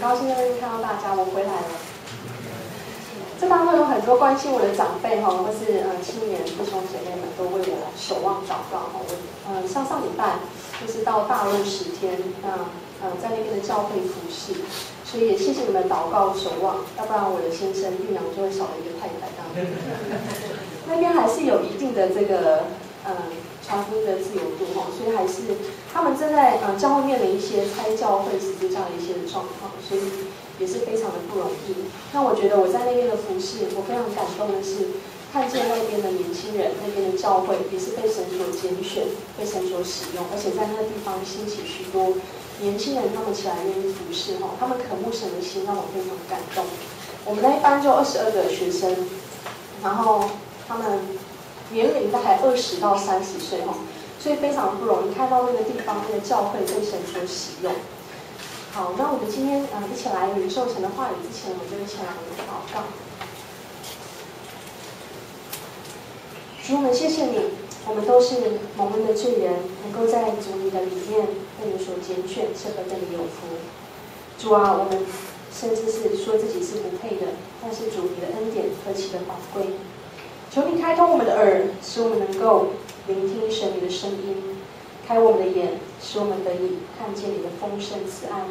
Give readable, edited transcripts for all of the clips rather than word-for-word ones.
高兴在这边看到大家，我回来了。这当中有很多关心我的长辈或是青年弟兄姐妹们都为我守望祷告我上礼拜就是到大陆10天，在那边的教会服侍，所以也谢谢你们祷告守望，要不然我的先生玉阳就会少了一个太太这样。那边还是有一定的这个传福音的自由度所以还是他们正在教会面临一些拆教会实质这样的一些状况，所以也是非常的不容易。那我觉得我在那边的服侍，我非常感动的是看见那边的年轻人，那边的教会也是被神所拣选，被神所使用，而且在那个地方兴起许多年轻人，他们起来愿意服侍他们渴慕神的心让我非常感动。我们那一班就22个学生，然后他们年龄大概20到30岁所以非常不容易看到那个地方那个教会被神所使用。好，那我们今天一起来领受神的话语之前，我就一起来祷告。主，我们谢谢你，我们都是蒙恩的罪人，能够在主你的里面被你所拣选，是何等的有福。主啊，我们甚至是说自己是不配的，但是主你的恩典何其的宝贵。求你开通我们的耳，使我们能够聆听神你的声音，开我们的眼，使我们得以看见你的丰盛慈爱。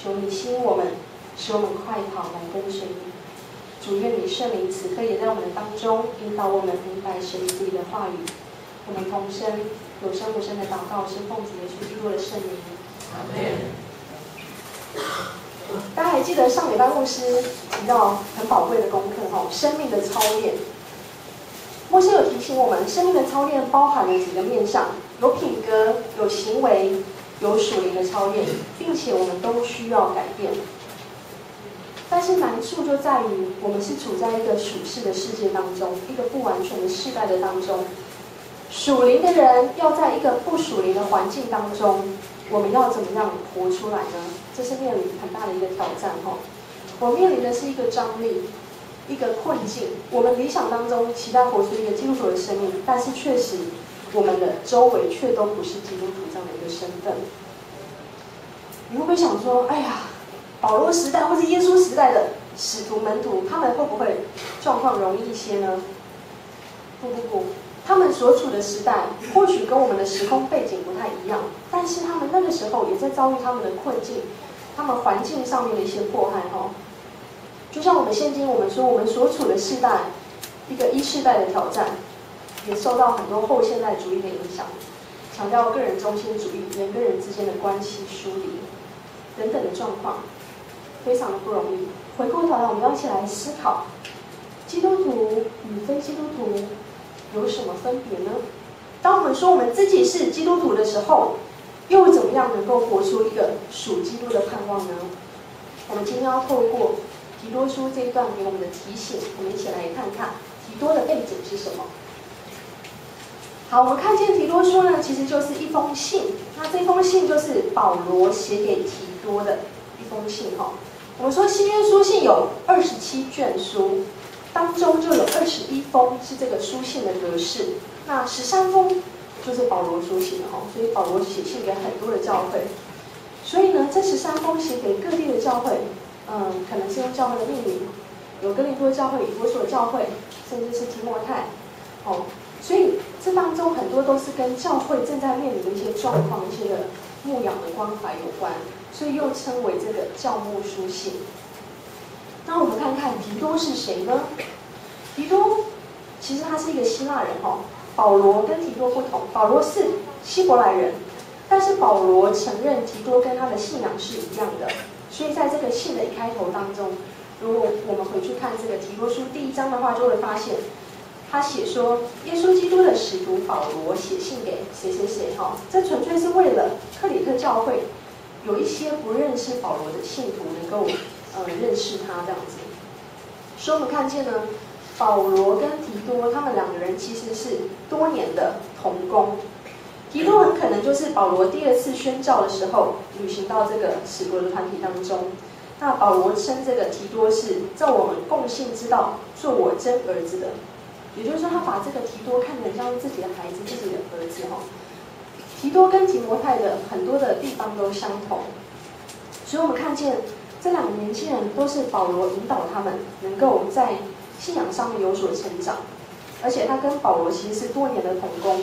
求你吸引我们，使我们快跑来跟随你。主，愿你圣灵此刻也在我们的当中，引导我们明白神自己的话语。我们同声有声无声的祷告，是奉主耶稣基督的圣名。阿们。大家还记得上礼拜牧师提到很宝贵的功课生命的操练。牧师有提醒我们，生命的操练包含了几个面向，有品格，有行为，有属灵的操练，并且我们都需要改变。但是难处就在于，我们是处在一个属世的世界当中，一个不完全的世代的当中。属灵的人要在一个不属灵的环境当中，我们要怎么样活出来呢？这是面临很大的一个挑战我面临的是一个张力，一个困境。我们理想当中期待活出一个基督徒的生命，但是确实我们的周围却都不是基督徒这样的一个身份。你会不会想说，哎呀，保罗时代或是耶稣时代的使徒门徒，他们会不会状况容易一些呢？不，他们所处的时代或许跟我们的时空背景不太一样，但是他们那个时候也在遭遇他们的困境，他们环境上面的一些迫害就像我们现今我们说，我们所处的世代，一个1世代的挑战，也受到很多后现代主义的影响，强调个人中心主义，人跟人之间的关系疏离等等的状况，非常的不容易。回过头来，我们要一起来思考，基督徒与非基督徒有什么分别呢？当我们说我们自己是基督徒的时候，又怎么样能够活出一个属基督的盼望呢？我们今天要透过提多书这一段给我们的提醒，我们一起来看看提多的背景是什么。好，我们看见提多书呢，其实就是一封信。那这封信就是保罗写给提多的一封信我们说新约书信有27卷书，当中就有21封是这个书信的格式，那13封就是保罗书信的所以保罗写信给很多的教会。所以呢，这13封写给各地的教会，可能是用教会的命名，有哥林多教会、以弗所教会，甚至是提摩太所以这当中很多都是跟教会正在面临的一些状况、一些的牧养的关怀有关，所以又称为这个教牧书信。那我们看看提多是谁呢？提多其实他是一个希腊人保罗跟提多不同，保罗是希伯来人，但是保罗承认提多跟他的信仰是一样的，所以在这个信的一开头当中，如果我们回去看这个提多书第1章的话，就会发现他写说，耶稣基督的使徒保罗写信给谁谁谁这纯粹是为了克里特教会有一些不认识保罗的信徒能够认识他这样子。所以我们看见呢，保罗跟提多他们2个人其实是多年的同工。提多很可能就是保罗第2次宣教的时候旅行到这个使徒的团体当中。那保罗称这个提多是照我们共信之道做我真儿子的，也就是说他把这个提多看得像自己的孩子、自己的儿子提多跟提摩太的很多的地方都相同，所以我们看见这两个年轻人都是保罗引导他们能够在信仰上面有所成长，而且他跟保罗其实是多年的同工，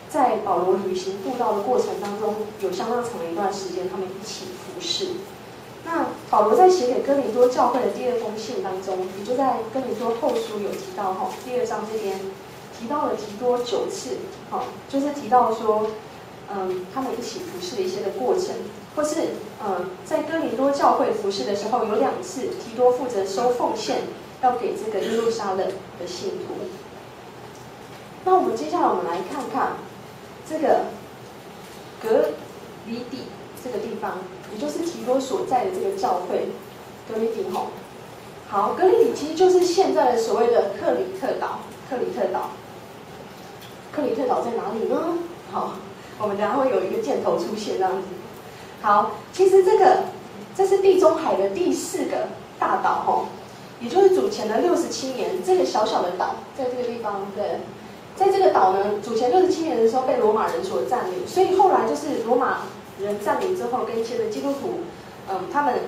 在保罗旅行布道的过程当中，有相当长的一段时间，他们一起服侍。那保罗在写给哥林多教会的第二封信当中，也就在哥林多后书有提到第2章这边提到了提多9次，就是提到说，他们一起服侍的一些的过程，或是在哥林多教会服侍的时候，有2次提多负责收奉献，要给这个耶路撒冷的信徒。那我们接下来我们来看看这个格里底这个地方，也就是提多所在的这个教会，格里底吼。好，格里底其实就是现在的所谓的克里特岛。克里特岛在哪里呢？好，我们等一下会有一个箭头出现这样子。好，其实这是地中海的第4个大岛也就是主前的67年，这个小小的岛在这个地方，对。在这个岛呢，主前67年的时候被罗马人所占领，所以后来就是罗马人占领之后，跟一些的基督徒，他们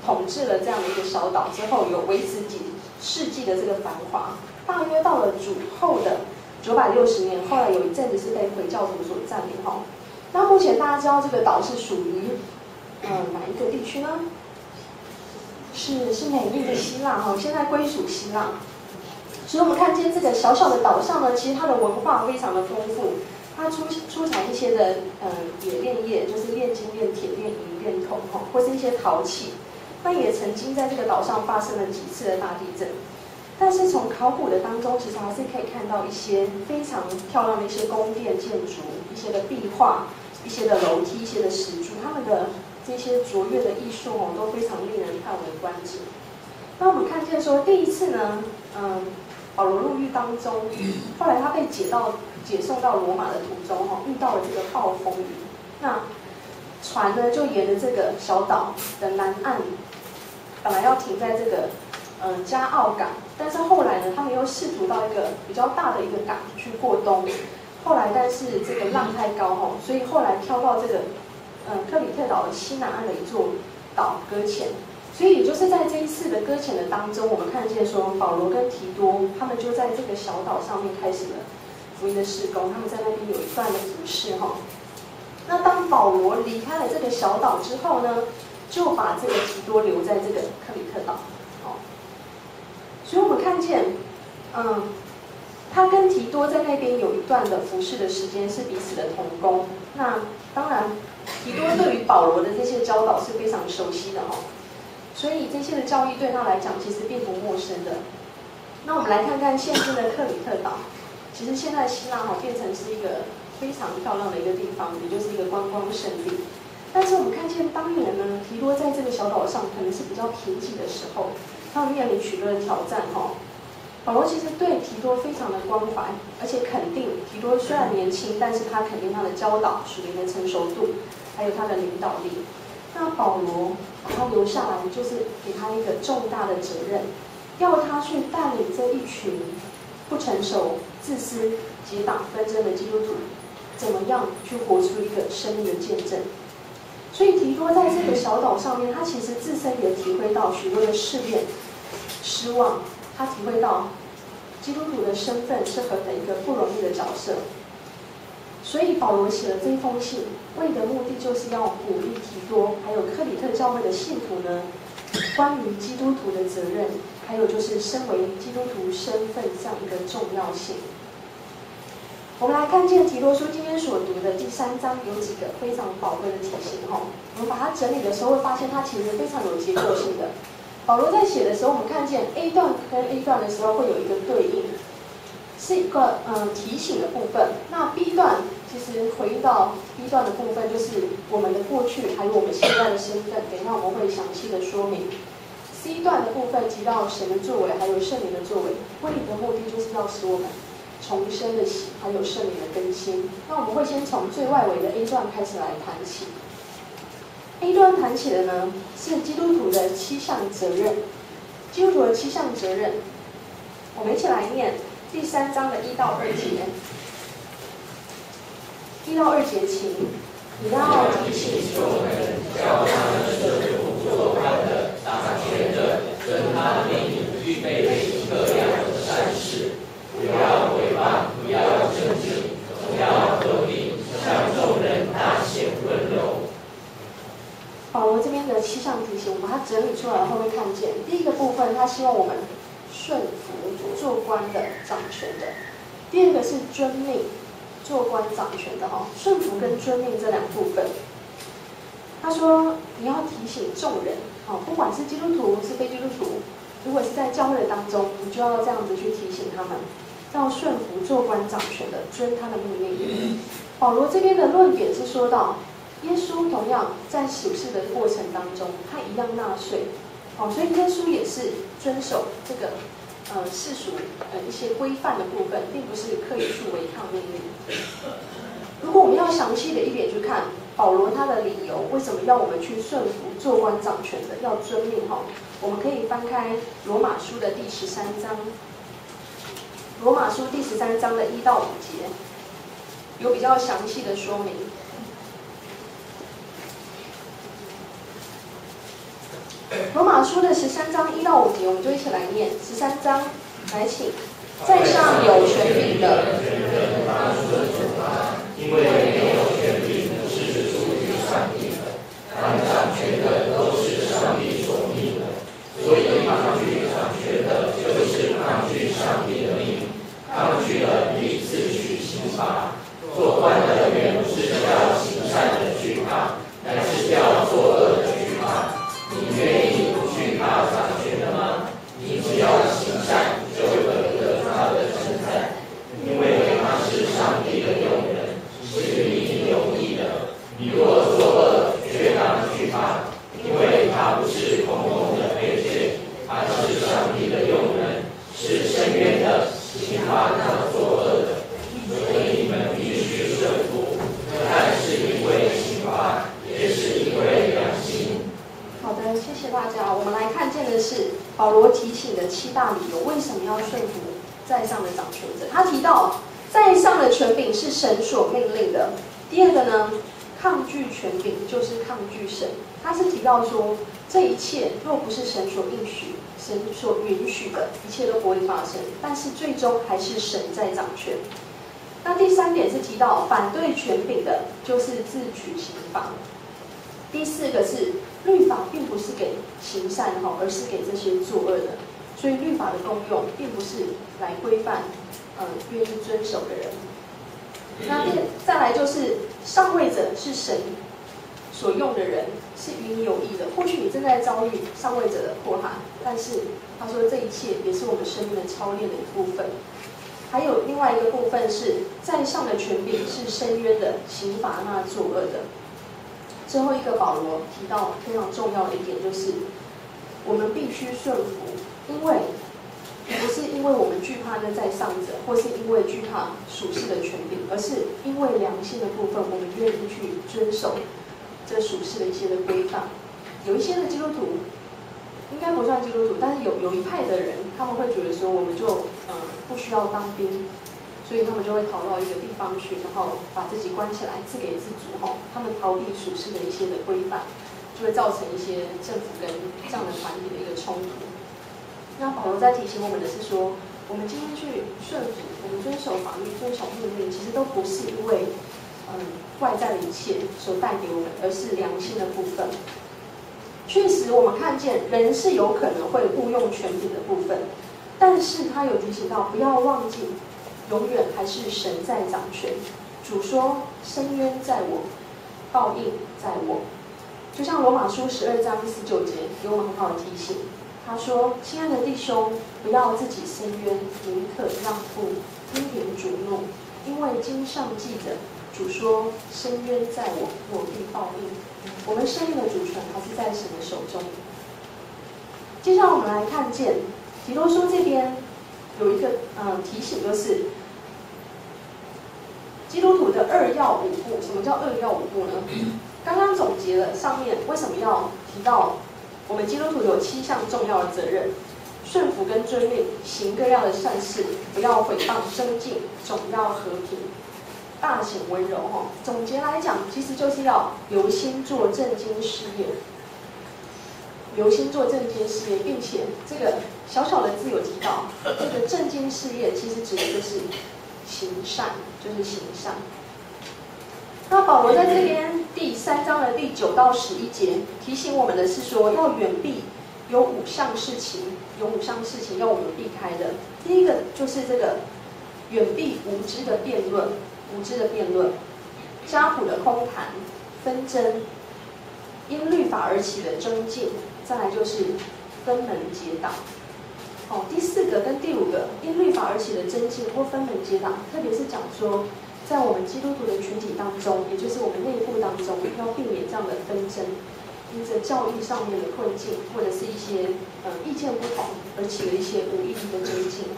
统治了这样的一个小岛之后，有维持几世纪的这个繁华。大约到了主后的960年，后来有一阵子是被回教徒所占领那目前大家知道这个岛是属于哪一个地区呢？是美丽的希腊现在归属希腊。所以我们看见这个小小的岛上呢，其实它的文化非常的丰富，它出产一些的冶炼业，就是炼金、炼铁、炼银、炼铜或是一些陶器。那也曾经在这个岛上发生了几次的大地震，但是从考古的当中，其实还是可以看到一些非常漂亮的一些宫殿建筑、一些的壁画、一些的楼梯、一些的石柱，他们的这些卓越的艺术都非常令人叹为观止。那我们看见说，第一次呢，保罗入狱当中，后来他被解送到罗马的途中遇到了这个暴风雨。那船呢就沿着这个小岛的南岸，本来要停在这个加奥港，但是后来呢，他们又试图到一个比较大的一个港去过冬。后来但是这个浪太高所以后来飘到这个克里特岛的西南岸的一座岛搁浅。所以也就是在这一次的搁浅的当中，我们看见说保罗跟提多他们就在这个小岛上面开始了福音的事工，他们在那边有一段的服事那当保罗离开了这个小岛之后呢，就把这个提多留在这个克里特岛所以我们看见他跟提多在那边有一段的服事的时间是彼此的同工。那当然提多对于保罗的这些教导是非常熟悉的所以这些的教义对他来讲其实并不陌生的。那我们来看看现今的克里特岛，其实现在希腊变成是一个非常漂亮的一个地方，也就是一个观光胜地。但是我们看见当年呢，提多在这个小岛上可能是比较贫瘠的时候，他们面临许多的挑战保罗其实对提多非常的关怀，而且肯定提多虽然年轻，但是他肯定他的教导、属灵的成熟度，还有他的领导力。那保罗把他留下来，就是给他一个重大的责任，要他去带领这一群不成熟、自私、结党纷争的基督徒，怎么样去活出一个生命的见证。所以提多在这个小岛上面，他其实自身也体会到许多的试炼、失望，他体会到基督徒的身份是何等一个不容易的角色。所以保罗写了这一封信，为的目的就是要鼓励提多还有克里特教会的信徒呢，关于基督徒的责任，还有就是身为基督徒身份这样一个重要性。我们来看见提多书今天所读的第3章有几个非常宝贵的提醒我们把它整理的时候会发现它其实非常有结构性的。保罗在写的时候，我们看见 A 段跟 A 段的时候会有一个对应，是一个提醒的部分。那 B 段其实回应到 B 段的部分，就是我们的过去还有我们现在的身份，等一下我们会详细的说明。C 段的部分提到神的作为，还有圣灵的作为，为的目的就是要使我们重生的喜，还有圣灵的更新。那我们会先从最外围的 A 段开始来谈起。A 段谈起的呢是基督徒的7项责任，基督徒的7项责任，我们一起来念第3章的1到2节。1到2节，请你要提醒众人，叫他们顺服做官的，生的7项提醒，我们把它整理出来后会看见，第一个部分，他希望我们顺服做官的掌权的；第二个是遵命做官掌权的哈，顺服跟遵命这2部分。他说你要提醒众人，不管是基督徒是非基督徒，如果是在教会的当中，你就要这样子去提醒他们，要顺服做官掌权的，遵他的命令。保罗这边的论点是说到，耶稣同样在属世的过程当中，他一样纳税，所以耶稣也是遵守这个世俗一些规范的部分，并不是刻意去违抗命令。如果我们要详细的一点去看保罗他的理由，为什么要我们去顺服做官掌权的，要遵命我们可以翻开罗马书的第13章，罗马书第13章的1到5节，有比较详细的说明。罗马书的13章1到5节，我们就一起来念。13章，来请。在上有权柄的，因为没有权柄是属于上帝的，凡掌权的都是上帝所命的，所以抗拒掌权的，就是抗拒上帝的命，抗拒了必自取刑罚。做官的原不是叫行善的惧怕，乃是叫作恶的惧怕。你愿意不惧怕掌权的吗？你只要行善，就得他的称赞，因为他是上帝的用人，是你有益的。你若作恶，却当惧怕，因为他不是空空的废械，他是上帝的用人，是深渊的，刑罚那作恶的。所以你们必须顺服，不但是因为刑罚，也是因为良心。好的，谢谢大家。我们来看见的是保罗提醒的7大理由，为什么要顺服在上的掌权者。他提到在上的权柄是神所命令的。第二个呢，抗拒权柄就是抗拒神。他是提到说，这一切若不是神所应许、神所允许的，一切都不会发生。但是最终还是神在掌权。那第3点是提到反对权柄的，就是自取刑罚。第4个是律法并不是给行善而是给这些作恶的，所以律法的功用并不是来规范愿意遵守的人。那再来就是上位者是神所用的人，是与你有益的。或许你正在遭遇上位者的迫害，但是他说这一切也是我们生命的操练的一部分。还有另外一个部分是在上的权柄是深渊的，刑罚那作恶的。最后一个保罗提到非常重要的一点，就是我们必须顺服，因为不是因为我们惧怕那在上者，或是因为惧怕属世的权柄，而是因为良心的部分，我们愿意去遵守这属世的一些的规范。有一些的基督徒应该不算基督徒，但是有一派的人，他们会觉得说，我们就不需要当兵，所以他们就会逃到一个地方去，然后把自己关起来，自给自足他们逃避属世的一些的规范，就会造成一些政府跟这样的团体的一个冲突。那保罗在提醒我们的是说，我们今天去顺服，我们遵守法律、遵守命令，其实都不是因为外在的一切所带给我们，而是良心的部分。确实，我们看见人是有可能会误用权柄的部分，但是他有提醒到，不要忘记，永远还是神在掌权。主说：“深渊在我，报应在我。”就像罗马书12章19节给我们很好的提醒。他说：“亲爱的弟兄，不要自己伸冤，宁可让步，听凭主怒，因为经上记着，主说：深渊在我，我必报应。”我们生命的主权还是在神的手中。接下来我们来看见提多书这边有一个提醒，就是基督徒的2要5不。什么叫2要5不呢？刚刚总结了上面为什么要提到我们基督徒有7项重要的责任：顺服跟遵命，行各样的善事，不要毁谤争竞，总要和平，大显温柔。总结来讲，其实就是要留心做正经事业，留心做正经事业，并且这个小小的字有提到，这个正经事业其实指的就是行善，就是行善。那保罗在这边第3章的第9到11节提醒我们的是说，要远避有5项事情，要我们避开的。第一个就是这个远避无知的辩论，家谱的空谈、纷争，因律法而起的争竞，再来就是分门结党。第4个跟第5个，因律法而起的争竞或分门结党，特别是讲说，在我们基督徒的群体当中，也就是我们内部当中，要避免这样的纷争，因着教义上面的困境，或者是一些意见不同而起了一些无意义的争竞。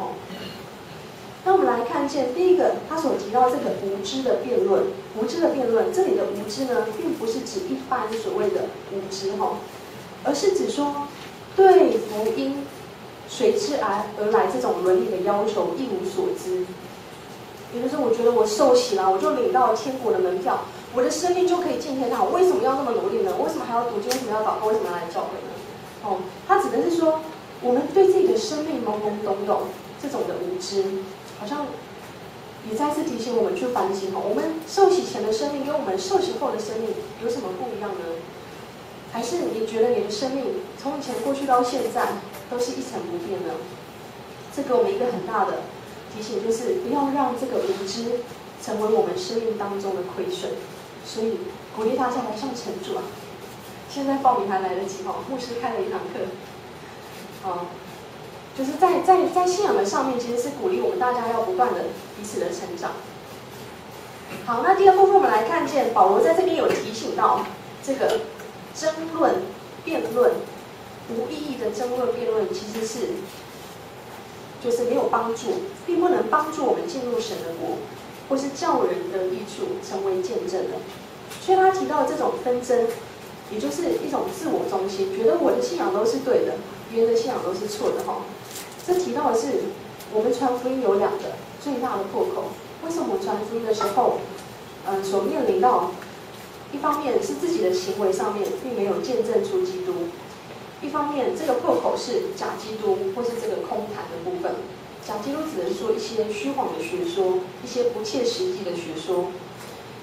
那我们来看见第一个，他所提到这个无知的辩论，这里的无知呢，并不是指一般所谓的无知而是指说对福音随之而来这种伦理的要求一无所知。比如说，我觉得我受洗了，我就领到天国的门票，我的生命就可以进天堂，我为什么要那么努力呢？为什么还要读经？为什么要祷告？为什么要来教会呢？他指的是说，我们对自己的生命懵懵懂懂，这种的无知，好像也再次提醒我们去反省我们受洗前的生命跟我们受洗后的生命有什么不一样呢？还是你觉得你的生命从以前过去到现在都是一成不变呢？这给我们一个很大的提醒，就是不要让这个无知成为我们生命当中的亏损。所以鼓励大家来上晨主现在报名还来得及牧师开了一堂课就是在信仰的上面，其实是鼓励我们大家要不断的彼此的成长。好，那第二部分我们来看见保罗在这边有提醒到这个争论、辩论，无意义的争论、辩论，其实是就是没有帮助，并不能帮助我们进入神的国，或是叫人得益处，成为见证的。所以他提到这种纷争，也就是一种自我中心，觉得我的信仰都是对的，别人的信仰都是错的这提到的是我们传福音有2个最大的破口。为什么我们传福音的时候，所面临到一方面是自己的行为上面并没有见证出基督，一方面这个破口是假基督或是这个空谈的部分。假基督指的是说一些虚晃的学说，一些不切实际的学说。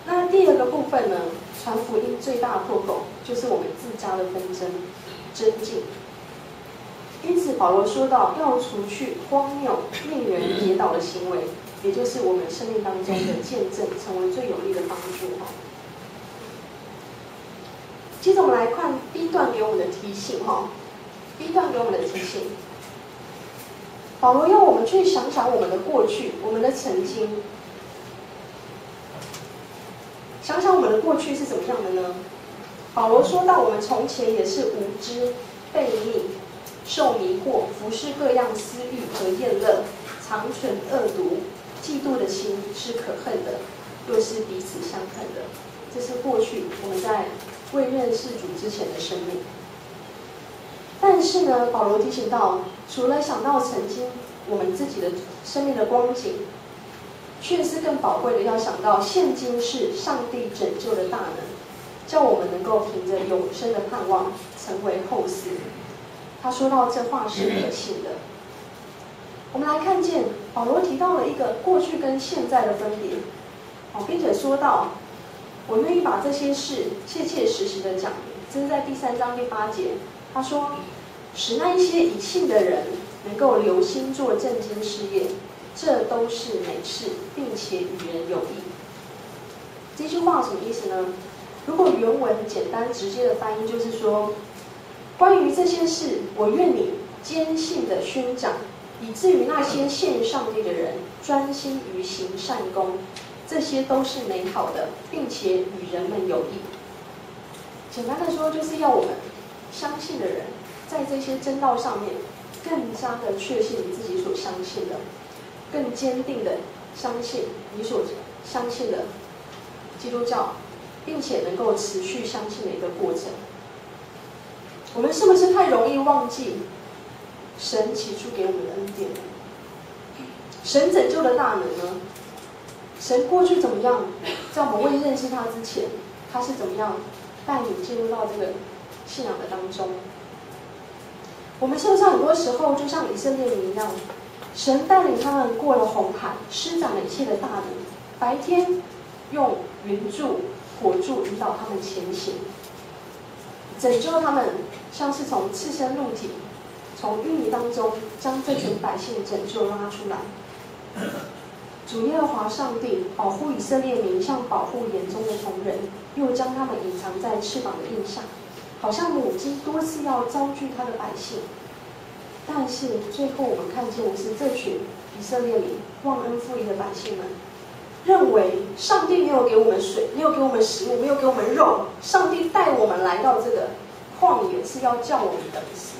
那第2个部分呢，传福音最大的破口就是我们自家的纷争、争竞。因此保罗说到要除去荒谬、令人跌倒的行为，也就是我们生命当中的见证，成为最有力的帮助接着我们来看 B 段给我们的提醒B 段给我们的提醒，保罗要我们去想想我们的过去，我们的曾经，想想我们的过去是怎么样的呢？保罗说到我们从前也是无知、悖逆、受迷惑，服侍各样私欲和厌乐，常存恶毒，嫉妒的心是可恨的，又是彼此相恨的。这是过去我们在未认识主之前的生命。但是呢，保罗提醒到，除了想到曾经我们自己的生命的光景，却是更宝贵的要想到现今是上帝拯救的大能，叫我们能够凭着永生的盼望成为后嗣。他说到这话是可信的。我们来看见保罗提到了一个过去跟现在的分别并且说到我愿意把这些事切切实实的讲明。这是在第3章第8节，他说使那一些已信的人能够留心做正经事业，这都是美事，并且与人有益。这句话什么意思呢？如果原文简单直接的翻译就是说，关于这些事，我愿你坚信的宣讲，以至于那些献上帝的人专心于行善功，这些都是美好的，并且与人们有益。简单的说，就是要我们相信的人，在这些真道上面，更加的确信你自己所相信的，更坚定的相信你所相信的基督教，并且能够持续相信的一个过程。我们是不是太容易忘记神起初给我们的恩典呢？神拯救的大能呢？神过去怎么样，在我们未认识他之前，他是怎么样带你进入到这个信仰的当中？我们是不是很多时候就像以色列民一样，神带领他们过了红海，施展了一切的大能，白天用云柱火柱引导他们前行，拯救他们，像是从赤身露体、从淤泥当中将这群百姓拯救，让他出来。主耶和华上帝保护以色列民，像保护眼中的瞳人，又将他们隐藏在翅膀的印下，好像母鸡多次要招聚他的百姓。但是最后我们看见的是这群以色列民忘恩负义的百姓们，认为上帝没有给我们水，没有给我们食物，没有给我们肉，上帝带我们来到这个旷野是要叫我们等死。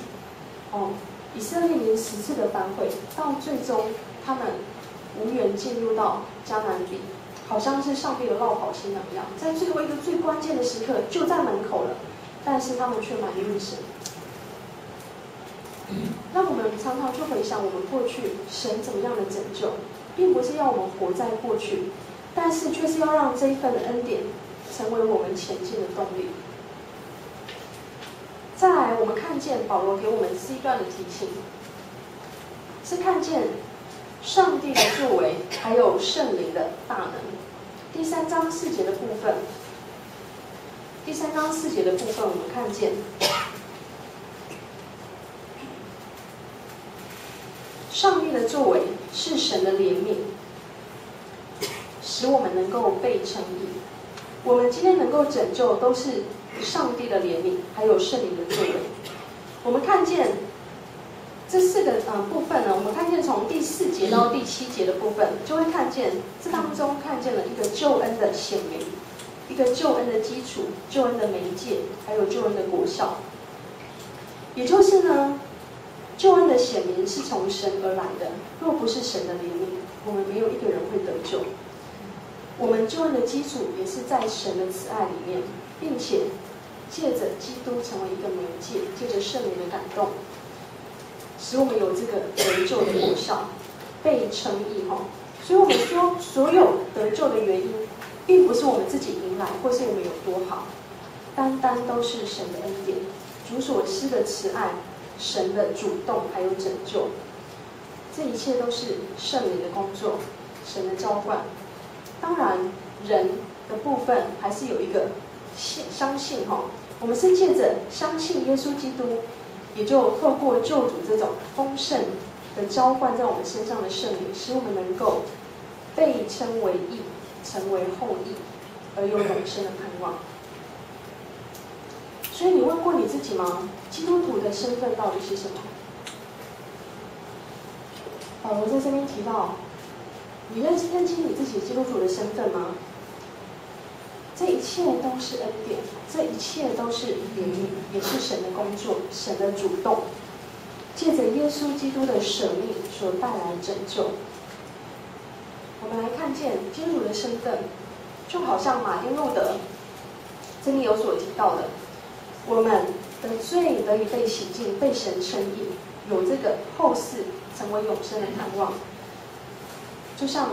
以色列民10次的反悔，到最终他们无缘进入到迦南地，好像是上帝的落跑新娘一样，在最后一个最关键的时刻就在门口了，但是他们却埋怨神。那我们常常就回想我们过去神怎么样的拯救，并不是要我们活在过去，但是却是要让这一份的恩典成为我们前进的动力。再来，我们看见保罗给我们这一段的提醒，是看见上帝的作为，还有圣灵的大能。第3章4节的部分，我们看见上帝的作为是神的怜悯，使我们能够被称义。我们今天能够拯救，都是上帝的怜悯，还有圣灵的作为。我们看见这4个部分呢，我们看见从第4节到第7节的部分，就会看见这当中看见了一个救恩的显明，一个救恩的基础，救恩的媒介，还有救恩的果效。也就是呢，救恩的显明是从神而来的，若不是神的怜悯，我们没有一个人会得救。我们救恩的基础也是在神的慈爱里面，并且借着基督成为一个媒介，借着圣灵的感动，使我们有这个得救的果效，被称义。所以我们说，所有得救的原因，并不是我们自己迎来，或是我们有多好，单单都是神的恩典，主所施的慈爱，神的主动还有拯救，这一切都是圣灵的工作，神的浇灌。当然，人的部分还是有一个相信我们是借着相信耶稣基督，也就透过救主这种丰盛的浇灌在我们身上的圣灵，使我们能够被称为义，成为后裔，而有永生的盼望。所以你问过你自己吗？基督徒的身份到底是什么？保罗在这边提到，你认清你自己基督徒的身份吗？这一切都是恩典，这一切都是怜悯，也是神的工作，神的主动，借着耶稣基督的舍命所带来的拯救。我们来看见基督徒的身份，就好像马丁路德这里有所提到的，我们的罪得以被洗净，被神称义，有这个后世成为永生的盼望。就像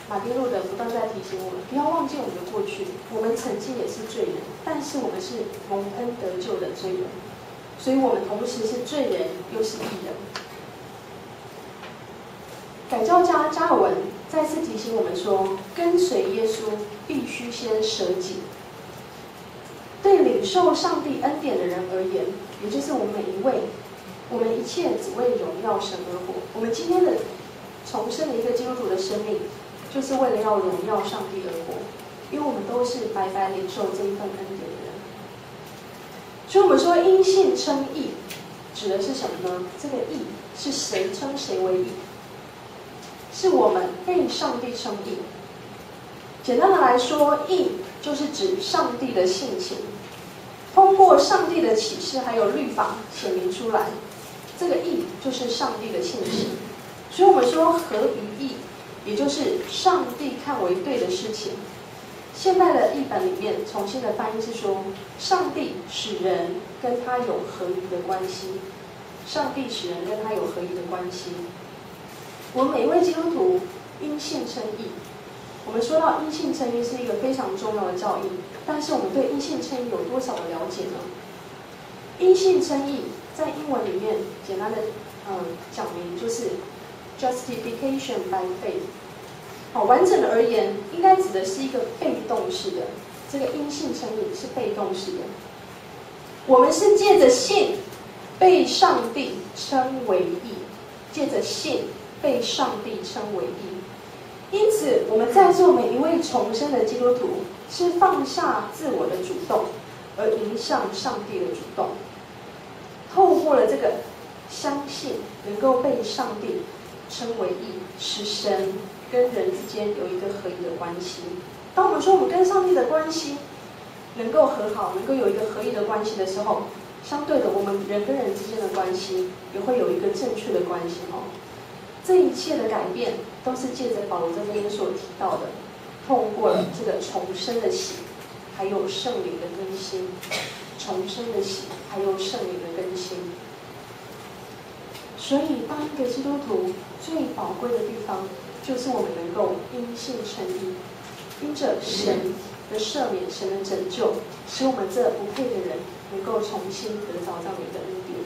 马丁路德不断在提醒我们，不要忘记我们的过去，我们曾经也是罪人，但是我们是蒙恩得救的罪人，所以我们同时是罪人又是义人。改教家加尔文再次提醒我们说，跟随耶稣必须先舍己。对领受上帝恩典的人而言，也就是我们每一位，我们一切只为荣耀神而活。我们今天的重生的一个基督徒的生命，就是为了要荣耀上帝而活，因为我们都是白白领受这一份恩典的人。所以我们说因信称义，指的是什么呢？这个义是谁称谁为义？是我们被上帝称义。简单的来说，义就是指上帝的性情，通过上帝的启示还有律法显明出来，这个义就是上帝的性情。所以我们说合于义，也就是上帝看为对的事情。现代的译本里面重新的翻译是说，上帝使人跟他有合一的关系，上帝使人跟他有合一的关系。我们每一位基督徒因信称义，我们说到因信称义是一个非常重要的教义，但是我们对因信称义有多少的了解呢？因信称义在英文里面简单的讲明就是 justification by faith。完整的而言，应该指的是一个被动式的，这个因信称义是被动式的，我们是借着信被上帝称为义，借着信被上帝称为义。因此，我们在座每一位重生的基督徒，是放下自我的主动，而迎向上帝的主动。透过了这个相信，能够被上帝称为义，使神跟人之间有一个合一的关系。当我们说我们跟上帝的关系能够和好，能够有一个合一的关系的时候，相对的，我们人跟人之间的关系也会有一个正确的关系哦。这一切的改变，都是借着保罗这边所提到的，透过了这个重生的喜，还有圣灵的更新。重生的喜，还有圣灵的更新。所以，当一个基督徒最宝贵的地方，就是我们能够因信称义，因着神的赦免、神的拯救，使我们这不配的人能够重新得着这样的一个恩典。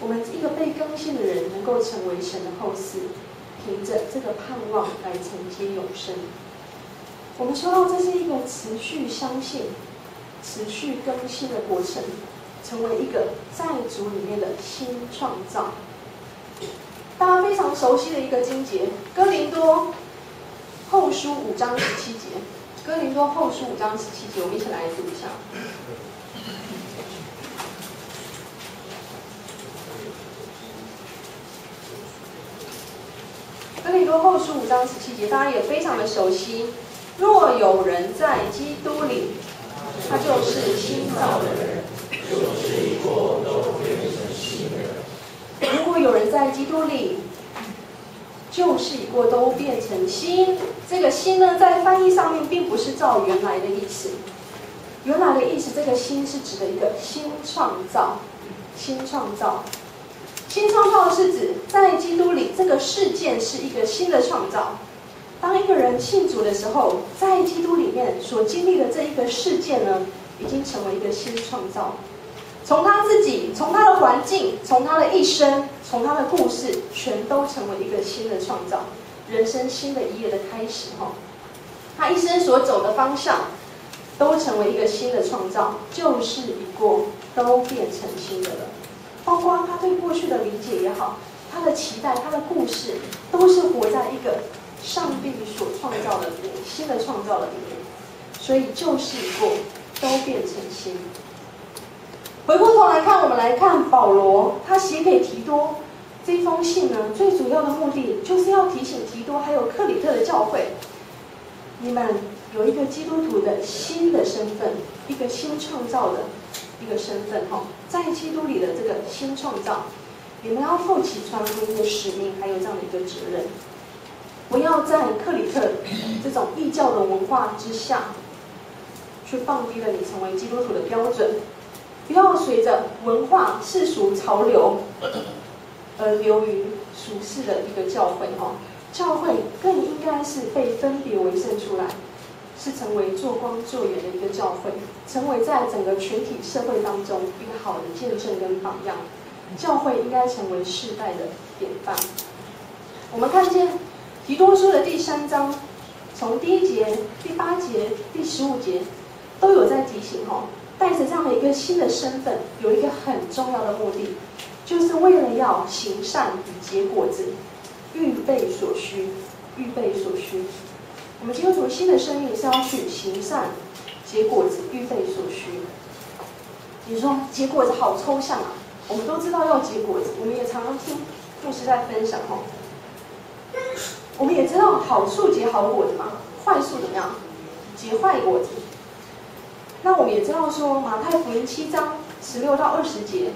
我们一个被更新的人，能够成为神的后嗣，凭着这个盼望来承接永生。我们说到，这是一个持续相信、持续更新的过程，成为一个在主里面的新创造。大家非常熟悉的一个经节，哥林多后书5章17节。哥林多后书5章17节，我们一起来读一下。哥林多后书5章17节，大家也非常的熟悉。若有人在基督里，他就是新造的人，就是一过都变成新的。如果有人在基督里，就是一过都变成新。这个新呢，在翻译上面并不是照原来的意思。原来的意思，这个新是指的一个新创造，新创造。新创造是指在基督里，这个事件是一个新的创造。当一个人信主的时候，在基督里面所经历的这一个事件呢，已经成为一个新创造。从他自己，从他的环境，从他的一生，从他的故事，全都成为一个新的创造，人生新的一页的开始哈。他一生所走的方向，都成为一个新的创造，旧事已过，都变成新的了。包括他对过去的理解也好，他的期待，他的故事，都是活在一个上帝所创造的新的创造的里面。所以旧事已过，都变成新。回过头来看，我们来看保罗他写给提多这封信呢，最主要的目的就是要提醒提多还有克里特的教会，你们有一个基督徒的新的身份，一个新创造的一个身份哈，在基督里的这个新创造，你们要负起传福音的使命，还有这样的一个责任。不要在克里特这种异教的文化之下，去放低了你成为基督徒的标准。不要随着文化世俗潮流而流于俗世的一个教会哈。教会更应该是被分别为圣出来，是成为做光做盐的一个教会，成为在整个群体社会当中一个好的见证跟榜样。教会应该成为世代的典范。我们看见提多书的第3章，从第1节、第8节、第15节都有在提醒哈，带着这样的一个新的身份，有一个很重要的目的，就是为了要行善与结果子，预备所需，预备所需。我们基督徒新的生命是要去行善、结果子、预备所需。你说结果子好抽象啊，我们都知道要结果子，我们也常常听牧师在分享哦。我们也知道好树结好果子嘛，坏树怎么样？结坏果子。那我们也知道说，马太福音7章16到20节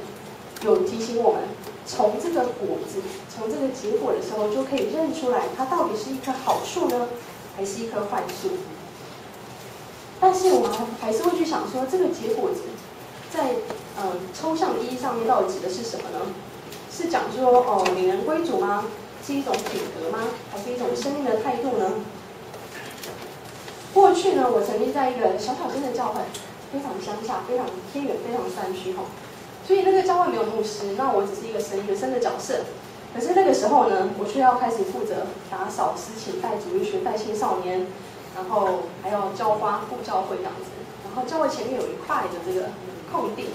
有提醒我们，从这个果子，从这个结果的时候，就可以认出来它到底是一棵好树呢，还是一棵坏树。但是我们还是会去想说，这个结果子在抽象的意义上面到底指的是什么呢？是讲说领人归主吗？是一种品格吗？还是一种生命的态度呢？过去呢，我曾经在一个小小间的教会，非常乡下，非常偏远，非常山区哈，所以那个教会没有牧师，那我只是一个神学生的角色。可是那个时候呢，我却要开始负责打扫、司琴、带主日学、带青少年，然后还要浇花、顾教会这样子。然后教会前面有一块的这个空地，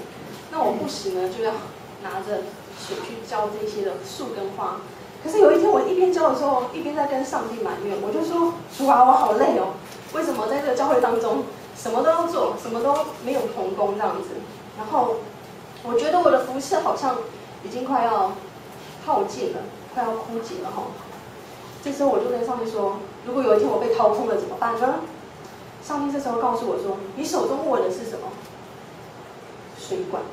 那我不时呢就要拿着水去浇这些的树跟花。可是有一天我一边浇的时候，一边在跟上帝埋怨，我就说：主啊，我好累哦，为什么在这个教会当中什么都要做，什么都没有同工这样子？然后我觉得我的服事好像已经快要耗尽了，快要枯竭了哈。这时候我就跟上帝说：如果有一天我被掏空了怎么办呢？上帝这时候告诉我说：你手中握的是什么？水管。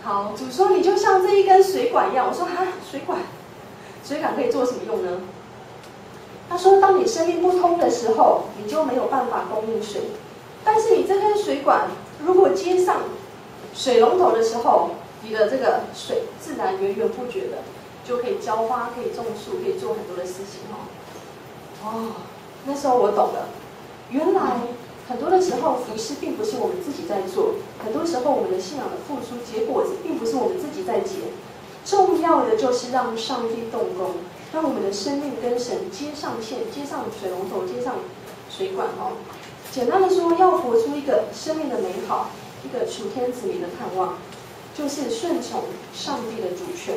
好，主说你就像这一根水管一样。我说哈，水管可以做什么用呢？他说，当你生命不通的时候，你就没有办法供应水。但是你这根水管如果接上水龙头的时候，你的这个水自然源源不绝的就可以浇花，可以种树，可以做很多的事情哦。那时候我懂了，原来很多的时候服事并不是我们自己在做，很多时候我们的信仰的付出结果子并不是我们自己在结，重要的就是让上帝动工，让我们的生命跟神接上线，接上水龙头，接上水管哦。简单的说，要活出一个生命的美好，一个属天子民的盼望，就是顺从上帝的主权，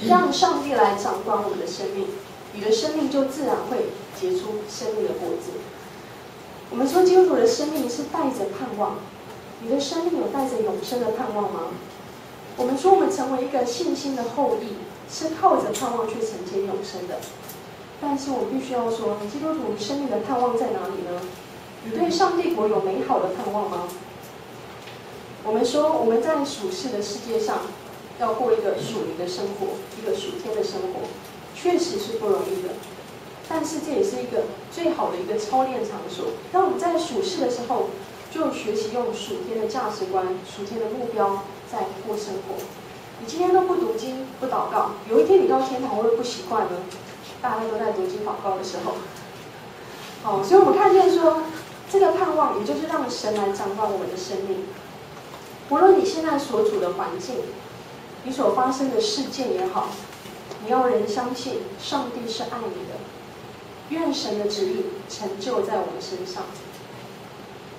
让上帝来掌管我们的生命，你的生命就自然会结出生命的果子。我们说基督徒的生命是带着盼望，你的生命有带着永生的盼望吗？我们说我们成为一个信心的后裔，是靠着盼望去承接永生的。但是我必须要说，基督徒生命的盼望在哪里呢？你对上帝国有美好的盼望吗？我们说我们在属世的世界上要过一个属灵的生活，一个属天的生活，确实是不容易的。但是这也是一个最好的一个操练场所，当我们在属世的时候，就学习用属天的价值观、属天的目标在过生活。你今天都不读经、不祷告，有一天你到天堂会不会不习惯呢？大家都在读经祷告的时候，好，所以我们看见说，这个盼望也就是让神来掌管我们的生命。无论你现在所处的环境，你所发生的事件也好，你要人相信上帝是爱你的，愿神的旨意成就在我们身上。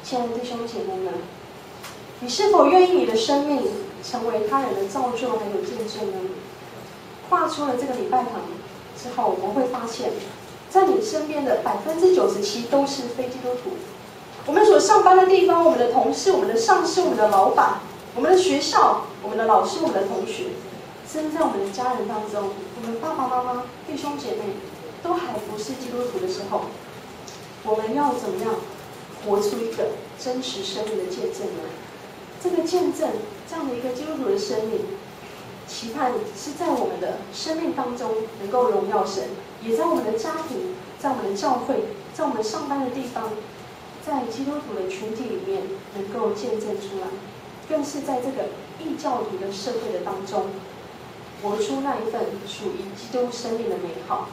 亲爱的弟兄姐妹们，你是否愿意你的生命成为他人的造就还有见证呢？跨出了这个礼拜堂之后，我们会发现，在你身边的97%都是非基督徒。我们所上班的地方，我们的同事、我们的上司、我们的老板、我们的学校、我们的老师、我们的同学，甚至在我们的家人当中，我们爸爸妈妈、弟兄姐妹都还不是基督徒的时候，我们要怎么样活出一个真实生命的见证呢？这个见证，这样的一个基督徒的生命，期盼是在我们的生命当中能够荣耀神，也在我们的家庭，在我们的教会，在我们上班的地方，在基督徒的群体里面能够见证出来，更是在这个异教徒的社会的当中，活出那一份属于基督生命的美好。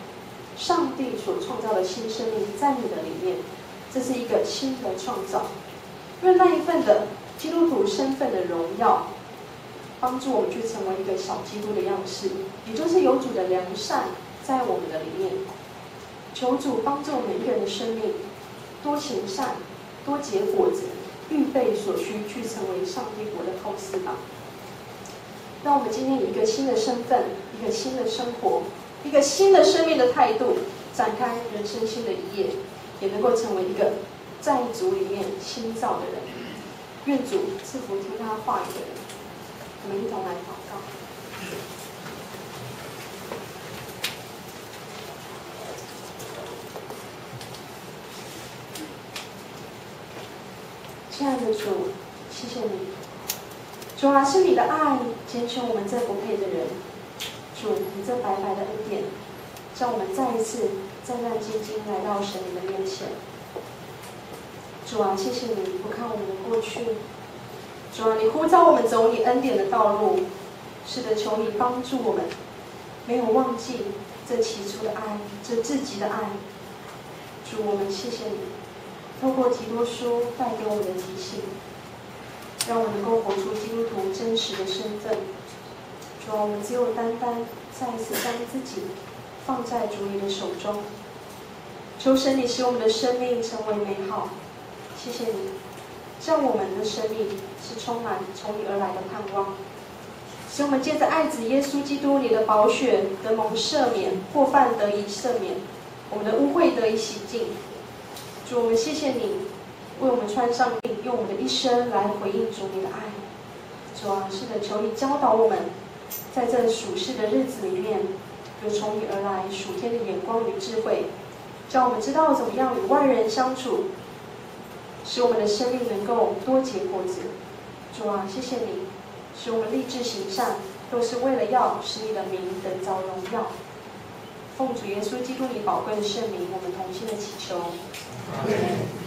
上帝所创造的新生命在你的里面，这是一个新的创造。愿那一份的基督徒身份的荣耀，帮助我们去成为一个小基督的样式，也就是有主的良善在我们的里面。求主帮助每一个人的生命多行善，多结果子，预备所需去成为上帝国的后嗣吧。让我们今天以一个新的身份，一个新的生活，一个新的生命的态度，展开人生新的一页，也能够成为一个在主里面新造的人。愿主赐福听他话语的人。我们一同来祷告。亲爱的主，谢谢你，主啊，是你的爱拣选我们这不配的人。主，你这白白的恩典，让我们再一次战战兢兢来到神你的面前。主啊，谢谢你不看我们的过去。主啊，你呼召我们走你恩典的道路。是的，求你帮助我们，没有忘记这起初的爱，这至极的爱。主，我们谢谢你，透过提多书带给我们的提醒，让我能够活出基督徒真实的身份。主啊，我们只有单单再一次将自己放在主你的手中。求神你使我们的生命成为美好，谢谢你，这样我们的生命是充满从你而来的盼望，使我们借着爱子耶稣基督你的宝血得蒙赦免，过犯得以赦免，我们的污秽得以洗净。主，我们谢谢你为我们穿上病，用我们的一生来回应主你的爱。主啊，是的，求你教导我们，在这属世的日子里面，有从你而来属天的眼光与智慧，叫我们知道怎么样与外人相处，使我们的生命能够多结果子。主啊，谢谢你，使我们立志行善，都是为了要使你的名得着荣耀。奉主耶稣基督你宝贵的圣名，我们同心的祈求。阿们。